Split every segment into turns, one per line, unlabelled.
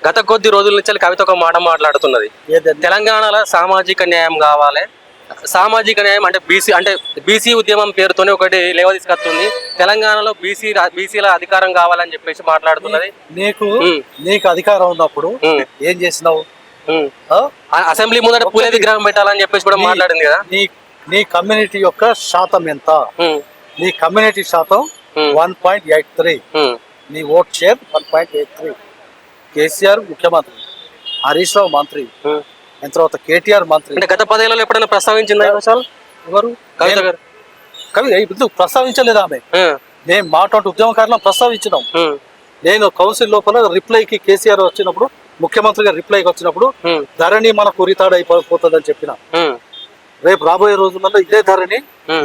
గత కొద్ది రోజుల నుంచి కవిత ఒక మాట మాట్లాడుతున్నది. తెలంగాణలో సామాజిక న్యాయం కావాలి, సామాజిక న్యాయం అంటే బీసీ ఉద్యమం పేరుతోనే ఒకటి లేవ తీసుకొస్తుంది. తెలంగాణలో బీసీల అధికారం కావాలని చెప్పేసి మాట్లాడుతున్నది.
నీకు అధికారం ఉన్నప్పుడు ఏం చేసినావు?
అసెంబ్లీ ముందర పూలే విగ్రహం పెట్టాలని చెప్పేసి కూడా మాట్లాడింది కదా.
నీ కమ్యూనిటీ యొక్క శాతం ఎంత? నీ కమ్యూనిటీ శాతం 1.83. నీ ఓట్ షేర్ 1.83. కేసీఆర్ ముఖ్యమంత్రి, హరీష్ రావు మంత్రి, తర్వాత కేటీఆర్ మంత్రి.
అంటే గత 10 ఏళ్లలో ఎప్పుడైనా ప్రస్తావించిందా?
ఎవరు కవి ఎందుకు ప్రస్తావించలేదు? ఆమె మేము మాట్లాడు ఉద్యమకారులను ప్రస్తావించినాం. నేను కౌన్సిల్ లోపల రిప్లైకి కేసీఆర్ వచ్చినప్పుడు, ముఖ్యమంత్రిగా రిప్లైకి వచ్చినప్పుడు ధరణి మనకు ఉరితాడైపోతుందని చెప్పిన. రేపు రాబోయే రోజులలో ఇదే ధరణి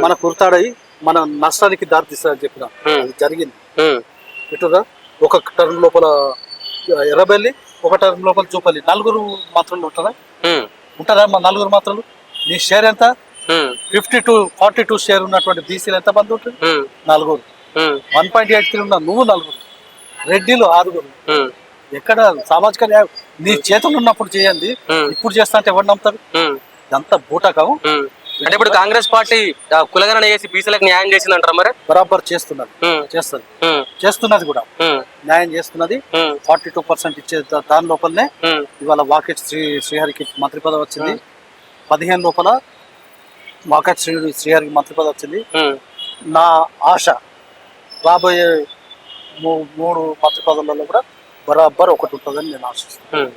మనకు ఉరితాడై మన నష్టానికి దారితీస్తుందని చెప్పిన. అది జరిగింది. ఇటుగా ఒక టర్మ్ లోపల ఎర్రబెల్లి, ఒక టర్మ్ లోపల చూపల్లి, 4 మంత్రులు ఉంటారా? మా 4 మంత్రులు. నీ షేర్ ఎంత? 50-42 షేర్ ఉన్నటువంటి బీసీలు ఎంత మంది ఉంటుంది? 4. 1.83 ఉన్న నువ్వు 4, రెడ్డిలు 6. ఎక్కడ సామాజిక న్యాయం? నీ చేతులు ఉన్నప్పుడు చేయండి, ఇప్పుడు చేస్తా అంటే ఎవరు నమ్ముతారు? ఇదంతా బూటకం.
అంటే ఇప్పుడు కాంగ్రెస్ పార్టీ కులగణన చేసి బీసీలకు న్యాయం చేసింది అంటారా? మరి
బరాబర్ చేస్తున్నది కూడా న్యాయం చేస్తున్నది. 42% ఇచ్చే దాని లోపలనే ఇవాళ వాకెట్ శ్రీహరికి మంత్రి పదవి వచ్చింది. 15 లోపల వాకెట్ శ్రీహరికి మంత్రి పదవి వచ్చింది. నా ఆశ రాబోయే 3 మంత్రి పదవులలో కూడా బరాబర్ ఒకటి ఉంటుందని నేను ఆశిస్తున్నాను.